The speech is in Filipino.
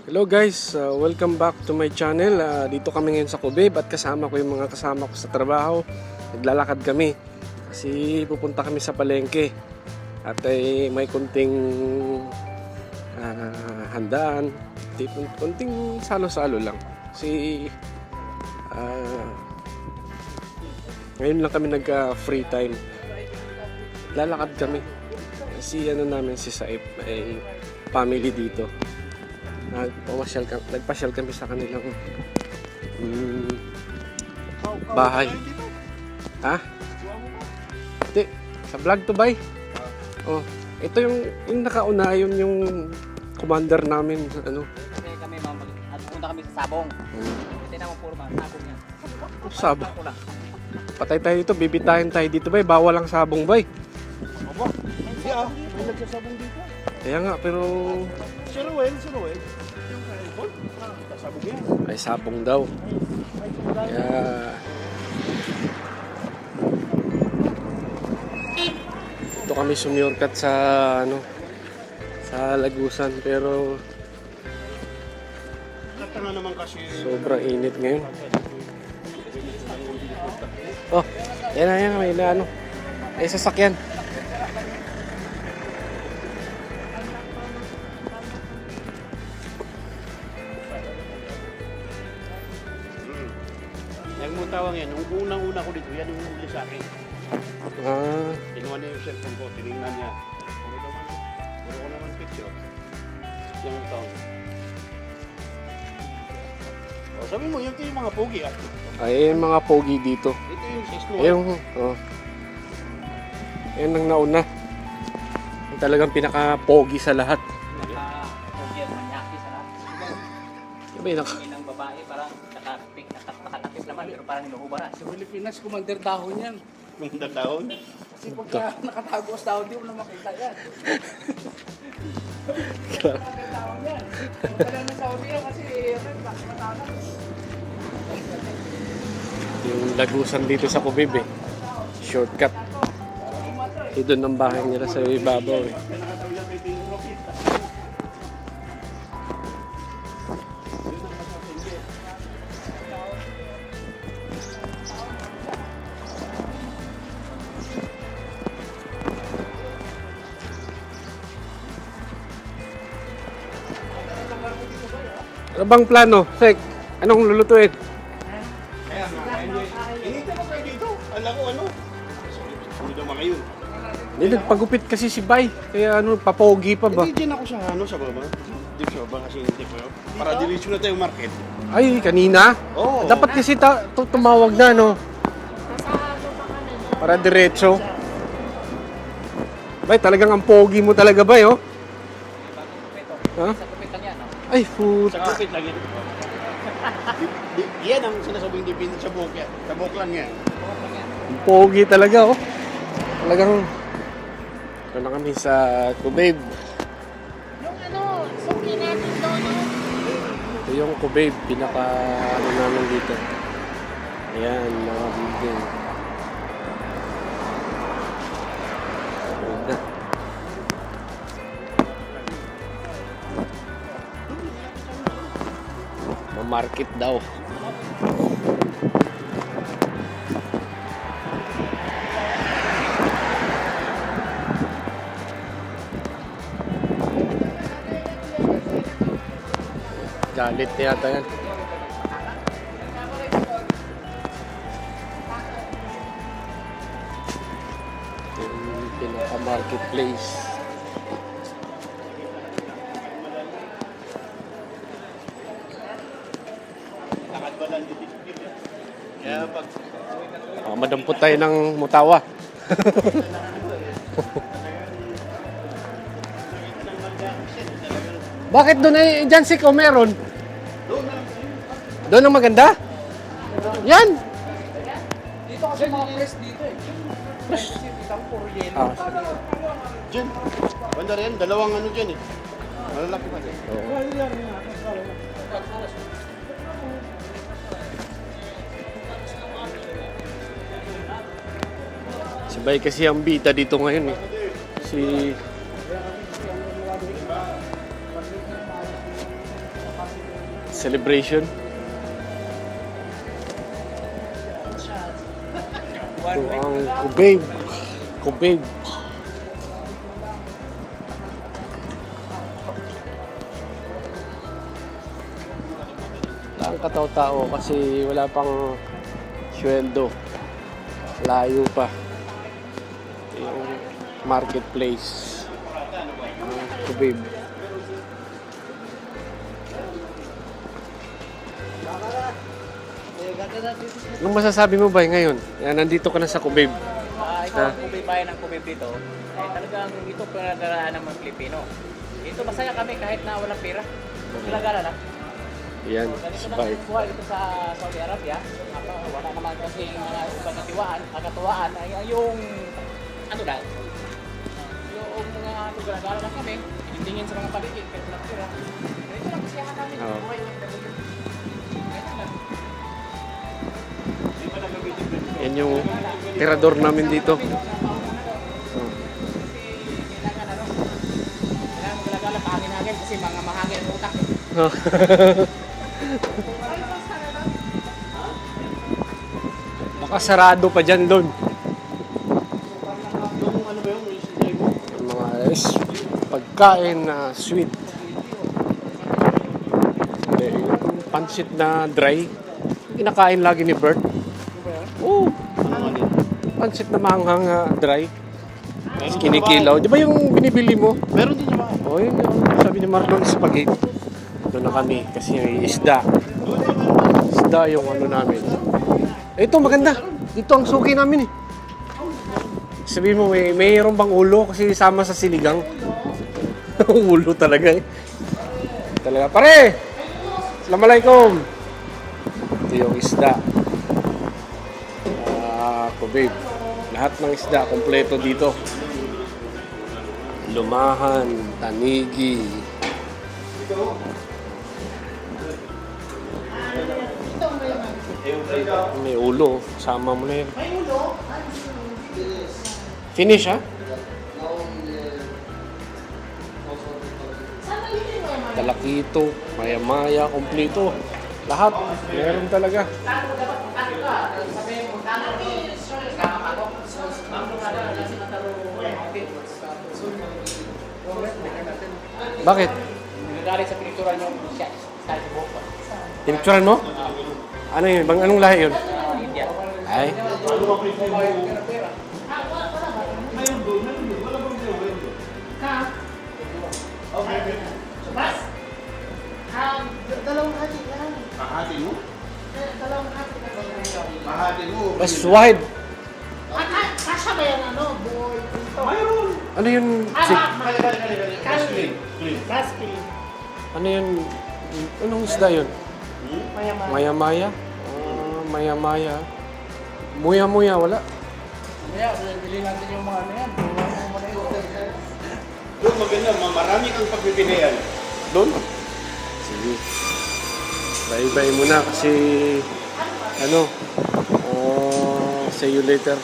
Hello guys, welcome back to my channel. Dito kami ngayon sa Cubeb at kasama ko yung mga kasama ko sa trabaho. Naglalakad kami kasi pupunta kami sa palengke at may kunting handaan, kunting salo-salo lang. Kasi ngayon lang kami nag-free time. Lalakad kami kasi si Saip ay family dito. Nagpasyal kami sa kanilang bahay. Ha? Hindi, sa vlog to bay. Oh, ito yung nakauna, yung commander namin, ano. Kasi kami punta kami sa Sabong. Hindi naman puro mga sabong yan. Sabong. Patay tayo dito, bibitahin tayo dito bay. Bawal ang sabong bay. Opo. Hindi may nagsasabong dito. Kaya nga, pero Si Ruel. Sabong yan. ay sabong daw. Kaya ito kami sumurkat sa sa Lagusan, pero Katanga naman kasi. sobrang init ngayon. Oh, yan, may may sasakyan. Yung mutawang yan, nung unang-una ko dito, yan yung huli sa akin. Kinuha niya yung cellphone ko, tinignan niya. Puro ko naman picture. Yung taon. O, sabi mo, yung mga pogi ah. Ay, yung mga pogi dito. Ito yung sisno. Yan ang nauna. Yung talagang pinaka-pogi sa lahat. Naka-pogi at manyaki sa lahat. Yung may Ilang babae parang nakatakip naman pero parang inuubara. Sa Pilipinas, commander dahon yan. Kung tatahon. Kasi pagka nakatago sa dahon, di mo na makita yan. Commander dahon yan. Wala na Saudi yan kasi matana. yung Lagusan dito sa Cubeb eh. Shortcut. Ito ng bahay nila sa ibabaw eh. Ano bang plano, Sek? Anong lulutuin? Kaya nga, hinihintay mo kayo dito. Alam ko ano. Hindi daw mga yun. Hindi, nagpagupit kasi si Bay. Kaya papogi pa ba? Hindi dyan ako sa baba. Dito sa baba kasi hindi ko. Para diretso na tayo market. Ay, kanina? Oo. Dapat kasi tumawag na, no? Para diretso. Bay, talagang ang pogi mo talaga, Bay, oh. Ha? Sa kupit lang yan, no? Ay, food. Sa kapit lang yan. Yan ang sinasabing dipin sa buhok yan. Sa buhok lang yan. Ang pogi talaga, oh. Talagang, ito na kami sa Cubeb. Yung suki natin doon, Ito yung Cubeb, pinaka, namin dito. Ayan, mga building. Ganda. Market daw. Galit yata yan. Yung pinaka-marketplace. Lakad ba lang dito? Kaya pag Madampot tayo ng mutawa. Bakit doon ay dyan si meron? Doon ang maganda? Yan! Dito kasi mga press dito eh. Press kasi dito ang puro yelo. dyan. Banda rin, dalawang ano dyan eh. Malalaki pa dyan. Si Bay kasi ang bida dito ngayon eh. Si celebration. Ito ang Kubabe. Kubabe. Wala ang kataw-tao kasi wala pang sweldo. Layo pa. Ito yung marketplace. Kubabe. Anong masasabi mo ba ngayon? Yan, nandito ka na sa Kubabe. Ikaw ang kubay bayan ng kubay dito. Eh, talagang ito pinagdaraan ng mga Pilipino. Dito masaya kami kahit na walang pera. Pinagdala na. Yan, Ganito na sabay. ang buhay dito sa Saudi Arabia. Wala naman kasi mga ibang katuwaan. Ay yung ano lang. Yung mga pinagdala lang kami. Tingin sa mga paligid kahit walang pera. Ganito lang kasiyahan namin. Oo. Buhay ng Pilipino. Ganito lang. Yan yung tirador namin dito. Kailangan magalagala pahangin-hangin kasi mga mahangin ang utak. Baka sarado pa dyan doon. Yung ano ba yung isinday mo? Yung mga pagkain na sweet. Hindi, yung pansit na dry. Kinakain lagi ni Bert. Oo, Ano man yun? pansit na manghang dry. Tapos kinikilaw. Di ba yung binibili mo? Meron din naman. O yun yung sabi ni Marlon, spaghetti. Doon na kami kasi may isda. Isda yung ano namin. Ito maganda. Dito ang suki namin eh. Sabi mo, mayroon bang ulo kasi sama sa sinigang? Ulo talaga eh. Talaga. Pare! Assalamualaikum! Ito yung isda. Kubabe. Lahat ng isda, kompleto dito. Lumahan, tanigi. May ulo. Sama mo na yun. Finish ha? Talakito, maya-maya, kompleto. Lahat. Meron talaga. Bakit? Nagagalit sa pinituran yung siya. Sa buhok ko. Tinicturan mo? Ano yun? Anong lahi yun? India. Ay. Bas? Dalawang hati lang. Kahati mo? Dalawang hati lang. Kahati mo. Mas wide. Kasya ba yan ano? Buhay dito. Mayroon. Ano yun? Kali. Baski. Ano yun? Anong isda yun? Mayaman. Maya-maya? Maya-maya. Muya-muya, wala. Kaya, bilhin natin yung mga ano yan. Doon maganda, marami kang pagpipilian. Doon? Sige. Bye-bye muna kasi ano, see you later.